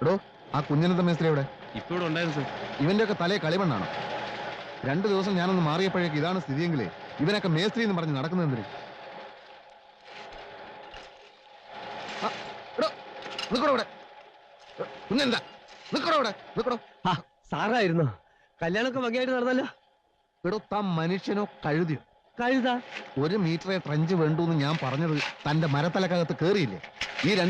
എടോ ആ കുഞ്ഞനന്ത മേസ്ത്രി എവിടെ? ഇപ്പൊ ഇവിടെ ഉണ്ടായിരുന്നു സർ. ഇവന്റെ ഒക്കെ തലേ കളിമണ്ണാണോ? 2 ദിവസം ഞാനൊന്ന് മാറിയപ്പോഴേക്ക് ഇതാണ് സ്ഥിതിയെങ്കിലേ ഇവനൊക്കെ മേസ്ത്രി എന്ന് പറഞ്ഞ് നടക്കുന്നത് എന്തിന്? കുഞ്ഞെന്താ നിക്കടോ ഇവിടെ, നിക്കടോ. സാറായിരുന്നോ? കല്യാണമൊക്കെ ഭംഗിയായിട്ട് നടന്നല്ലോ. എടോ താൻ മനുഷ്യനോ കഴുതിയോ? കഴുതാ 1 മീറ്ററെ ട്രഞ്ച് വേണ്ടൂന്ന് ഞാൻ പറഞ്ഞത് തന്റെ മരത്തലക്കകത്ത് കേറിയില്ലേ? ഈ